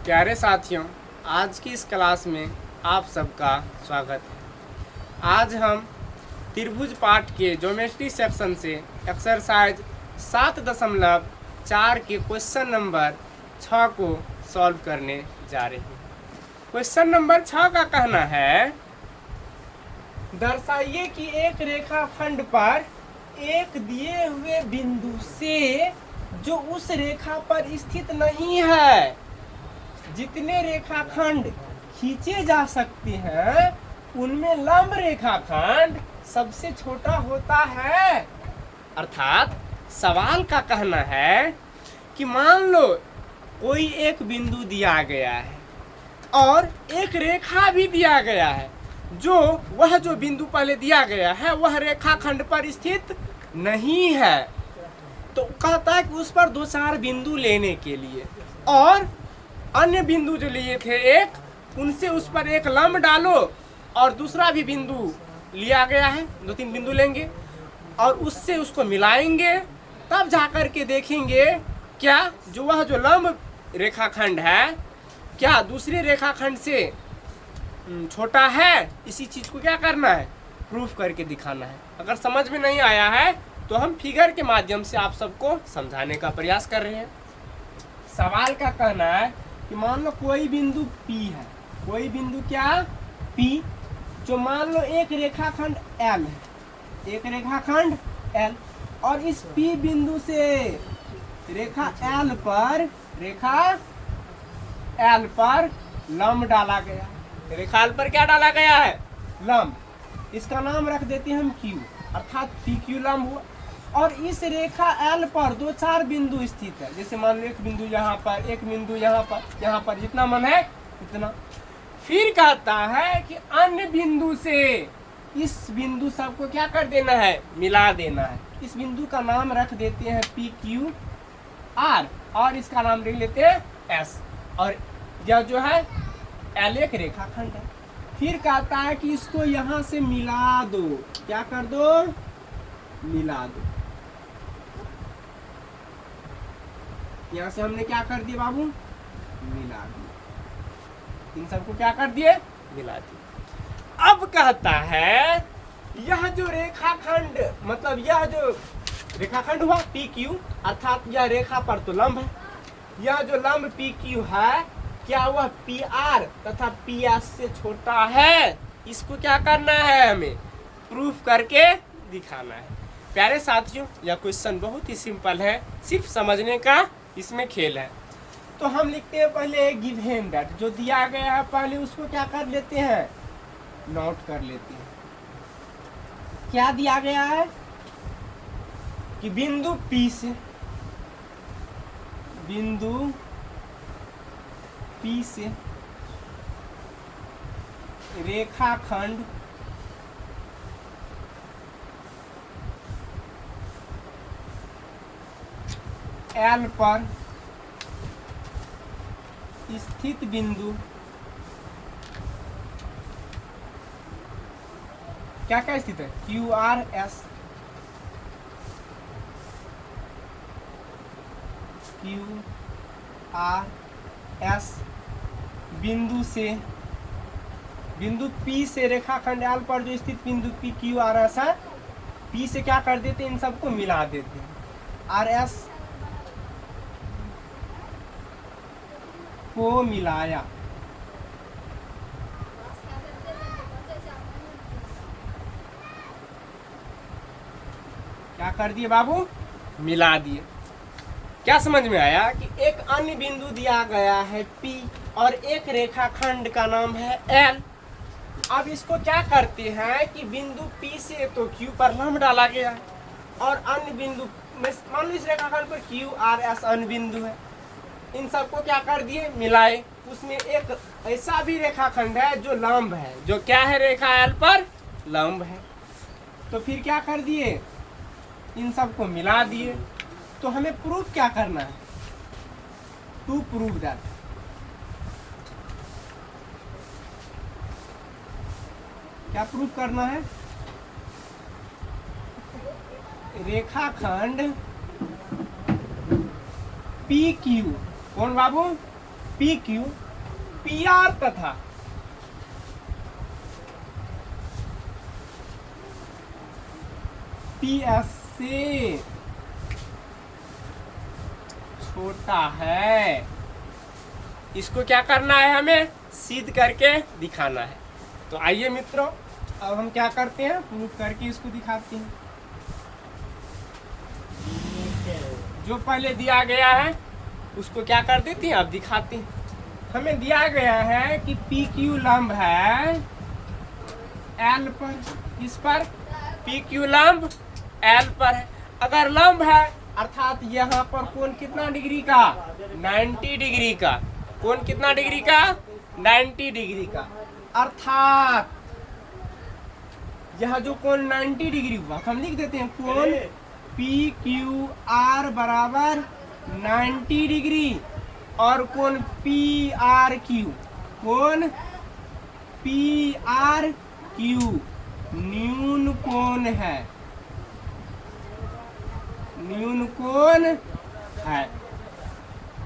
प्यारे साथियों, आज की इस क्लास में आप सबका स्वागत है। आज हम त्रिभुज पाठ के ज्योमेट्री सेक्शन से एक्सरसाइज 7.4 के क्वेश्चन नंबर 6 को सॉल्व करने जा रहे हैं। क्वेश्चन नंबर 6 का कहना है, दर्शाइए कि एक रेखाखंड पर एक दिए हुए बिंदु से जो उस रेखा पर स्थित नहीं है, जितने रेखाखंड खींचे जा सकते हैं उनमें लंब रेखाखंड सबसे छोटा होता है। अर्थात सवाल का कहना है कि मान लो कोई एक बिंदु दिया गया है और एक रेखा भी दिया गया है, जो बिंदु पहले दिया गया है वह रेखाखंड पर स्थित नहीं है। तो कहता है कि उस पर 2-4 बिंदु लेने के लिए और अन्य बिंदु जो लिए थे उनसे उस पर एक लंब डालो और दूसरा भी बिंदु लिया गया है, 2-3 बिंदु लेंगे और उससे उसको मिलाएंगे, तब जाकर के देखेंगे क्या जो लंब रेखाखंड है क्या दूसरे रेखाखंड से छोटा है। इसी चीज को क्या करना है, प्रूफ करके दिखाना है। अगर समझ में नहीं आया है तो हम फिगर के माध्यम से आप सबको समझाने का प्रयास कर रहे हैं। सवाल का कहना है कि मान लो कोई बिंदु P है, कोई बिंदु क्या P, जो मान लो एक रेखाखंड L है, एक रेखाखंड L, और इस P बिंदु से रेखा L पर लंब डाला गया। रेखा L पर क्या डाला गया है, लंब। इसका नाम रख देते हैं हम Q, अर्थात PQ लंब हुआ। और इस रेखा L पर 2-4 बिंदु स्थित है, जैसे मान लो एक बिंदु यहाँ पर, एक बिंदु यहाँ पर, जितना मन है उतना। फिर कहता है कि अन्य बिंदु से इस बिंदु सबको क्या कर देना है, मिला देना है। इस बिंदु का नाम रख देते हैं PQR और इसका नाम लिख लेते हैं S, और यह जो है L एक रेखाखंड है। फिर कहता है कि इसको यहाँ से मिला दो, क्या कर दो, मिला दो। यहाँ से हमने क्या कर दिया बाबू, मिला दिया। इन सबको क्या कर दिए, मिला दिया। अब कहता है यह जो रेखाखंड, मतलब यह जो रेखाखंड हुआ PQ, अर्थात यह रेखा पर तो लंब है, यह जो लंब PQ है क्या वह PR तथा PS से छोटा है। इसको क्या करना है, हमें प्रूफ करके दिखाना है। प्यारे साथियों, यह क्वेश्चन बहुत ही सिंपल है, सिर्फ समझने का इसमें खेल है। तो हम लिखते हैं पहले गिवन दैट, जो दिया गया है पहले उसको क्या कर लेते हैं, नोट कर लेते हैं। क्या दिया गया है कि बिंदु P से रेखाखंड L पर स्थित बिंदु क्या क्या स्थित है, QRS, बिंदु से, बिंदु P से रेखाखंड L पर जो स्थित बिंदु PQRS है, P से क्या कर देते हैं, इन सबको मिला देते हैं। RS को मिलाया, क्या कर दिए बाबू, मिला दिए। क्या समझ में आया कि एक अन्य बिंदु दिया गया है P और एक रेखाखंड का नाम है L। अब इसको क्या करते हैं कि बिंदु P से तो Q पर लंब डाला गया है और अन्य बिंदु, मान लो इस रेखाखंड पर QRS अन्य बिंदु है, इन सबको क्या कर दिए, मिलाए। उसमें एक ऐसा भी रेखाखंड है जो लंब है, जो क्या है, रेखा L पर लंब है। तो फिर क्या कर दिए, इन सबको मिला दिए। तो हमें प्रूफ क्या करना है, टू प्रूव दैट, क्या प्रूफ करना है, रेखाखंड PQ, कौन बाबू, पी क्यू पी आर तथा पी एस से छोटा है। इसको क्या करना है, हमें सिद्ध करके दिखाना है। तो आइए मित्रों, अब हम क्या करते हैं, प्रूफ करके इसको दिखाते हैं। जो पहले दिया गया है उसको क्या कर देते हैं, अब दिखाते हैं। हमें दिया गया है कि पी क्यू लंब है एल पर। किस पर? पी क्यू लंब एल पर है। अगर लंब है अर्थात यहाँ पर कोण कितना डिग्री का, 90 डिग्री का। कोण कितना डिग्री का, 90 डिग्री का। अर्थात यह जो कोण 90 डिग्री हुआ, हम लिख देते हैं कोण पी क्यू आर बराबर 90 डिग्री और कोण पी आर क्यू, कोण पी आर क्यू न्यून कोण है, न्यून कोण है।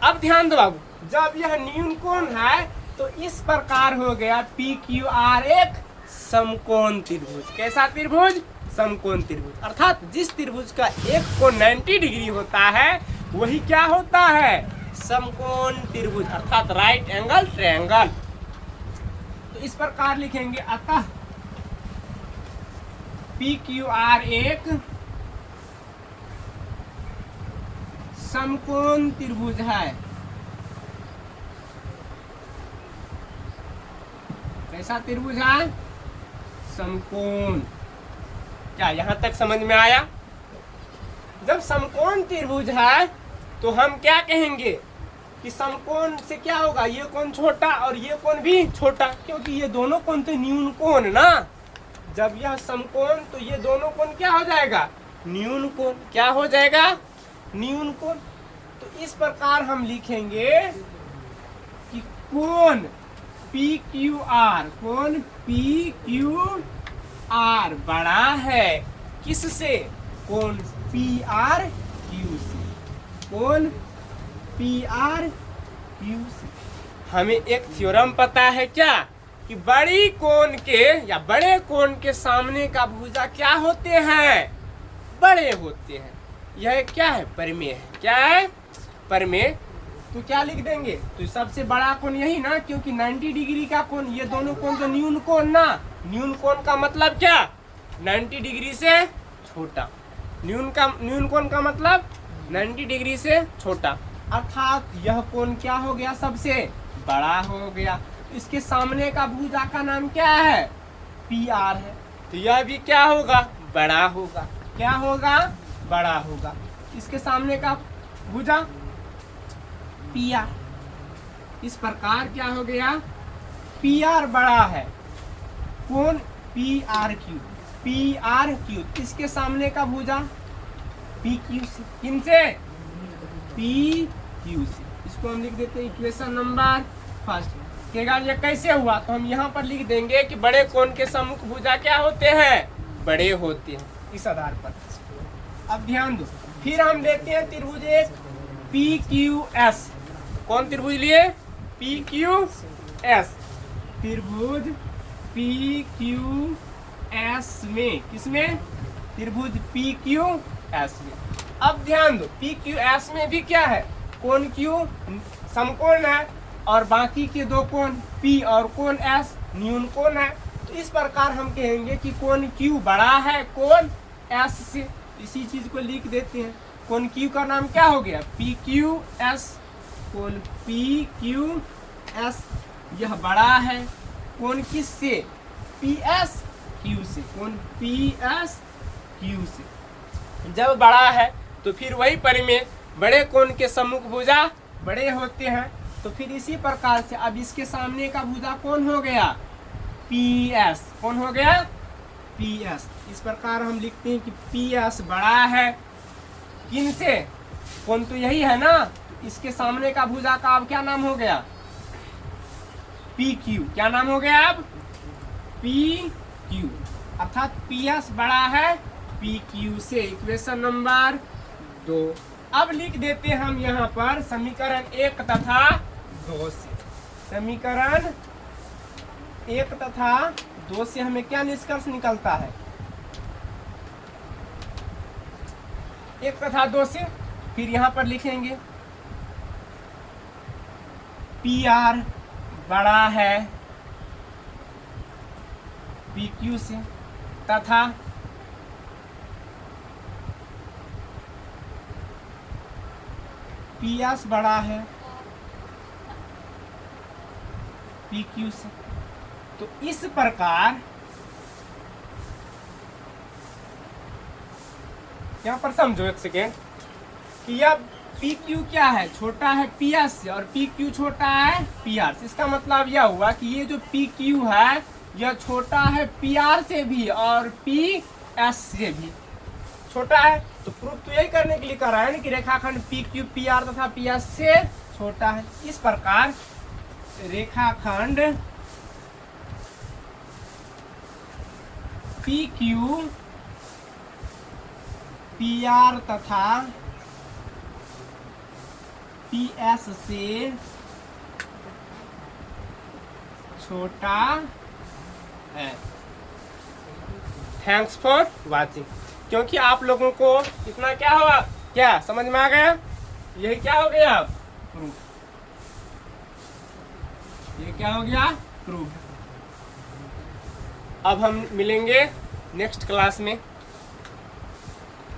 अब ध्यान दो बाबू, जब यह न्यून कोण है तो इस प्रकार हो गया पी क्यू आर एक समकोण त्रिभुज। कैसा त्रिभुज? समकोण त्रिभुज। अर्थात जिस त्रिभुज का एक कोण 90 डिग्री होता है वही क्या होता है, समकोण त्रिभुज अर्थात राइट एंगल ट्रायंगल। तो इस प्रकार लिखेंगे, अतः पी क्यू आर एक समकोण त्रिभुज है। कैसा त्रिभुज है? समकोण। क्या यहां तक समझ में आया? जब समकोण त्रिभुज है तो हम क्या कहेंगे कि समकोण से क्या होगा, ये कोण छोटा और ये कोण भी छोटा, क्योंकि ये दोनों कोण तो न्यून कोण ना। जब यह समकोण तो ये दोनों कोण क्या हो जाएगा, न्यून कोण। क्या हो जाएगा, न्यून कोण। तो इस प्रकार हम लिखेंगे कि कोण पी क्यू आर, कोण पी क्यू आर बड़ा है किससे, कोण पी आर क्यू से, कोण पी आर क्यू से। हमें एक थ्योरम पता है क्या, कि बड़ी कोण के या बड़े कोण के सामने का भुजा क्या होते हैं, बड़े होते हैं। यह क्या है, परिमेय है। क्या है, परिमेय। तो क्या लिख देंगे, तो सबसे बड़ा कोण यही ना, क्योंकि 90 डिग्री का कोण, ये दोनों कोण तो न्यून कोण ना। न्यून कोण का मतलब क्या, 90 डिग्री से छोटा। न्यून कोण का मतलब 90 डिग्री से छोटा। अर्थात यह कोण क्या हो गया, सबसे बड़ा हो गया। इसके सामने का भुजा का नाम क्या है, पी आर है। तो यह भी क्या होगा, बड़ा होगा। क्या होगा, बड़ा होगा। इसके सामने का भुजा पी आर। इस प्रकार क्या हो गया, पी आर बड़ा है, कोण P R Q, P R Q. इसके सामने का भुजा पी क्यू से। किनसे, पी क्यू से। इसको हम लिख देते हैं इक्वेशन नंबर फर्स्ट। ये कैसे हुआ, तो हम यहाँ पर लिख देंगे कि बड़े कोण के सम्मुख भुजा क्या होते हैं, बड़े होते हैं, इस आधार पर। अब ध्यान दो, फिर हम लेते हैं त्रिभुज एक पी क्यू एस। कौन त्रिभुज लिए, पी क्यू एस। त्रिभुज पी क्यू एस में, किसमें, त्रिभुज पी क्यू एस में। अब ध्यान दो, पी क्यू एस में भी क्या है, कोण क्यू समकोण है और बाकी के दो कोण पी और कोण एस न्यून कोण है। तो इस प्रकार हम कहेंगे कि कोण क्यू बड़ा है कोण एस से। इसी चीज को लिख देते हैं, कोण क्यू का नाम क्या हो गया, पी क्यू एस। कोण पी क्यू एस यह बड़ा है कोण किस से, पी एस क्यू से, कोण पी एस क्यू से। जब बड़ा है तो फिर वही परिमेय, बड़े कोण के सम्मुख भुजा बड़े होते हैं। तो फिर इसी प्रकार से अब इसके सामने का भुजा कौन हो गया, पी एस। कौन हो गया, पी एस। इस प्रकार हम लिखते हैं कि पी एस बड़ा है किन से, कौन तो यही है ना। तो इसके सामने का भुजा का अब क्या नाम हो गया, पी क्यू। क्या नाम हो गया अब, पी क्यू। अर्थात पी एस बड़ा है पी क्यू से। Equation number 2। अब लिख देते हैं हम यहाँ पर समीकरण 1 तथा 2 से। समीकरण 1 तथा 2 से हमें क्या निष्कर्ष निकलता है? 1 तथा 2 से फिर यहाँ पर लिखेंगे पी आर बड़ा है पी क्यू से, तथा पी एस बड़ा है पी क्यू से। तो इस प्रकार यहाँ पर समझो एक सेकेंड कि यह पी क्यू क्या है, छोटा है पी एस से और पी क्यू छोटा है पी आर से। इसका मतलब यह हुआ कि ये जो पी क्यू है यह छोटा है पी आर से भी और पी एस से भी छोटा है। तो प्रूफ तो यही करने के लिए कर रहा है ना कि रेखाखंड पी क्यू पी आर तथा पी एस से छोटा है। इस प्रकार रेखाखंड पी क्यू पी आर तथा पी एस से छोटा है। Thanks for watching. क्योंकि आप लोगों को इतना क्या हुआ, क्या समझ में आ गया? यही क्या हो गया? प्रूफ। ये क्या हो गया? प्रूफ। अब हम मिलेंगे नेक्स्ट क्लास में।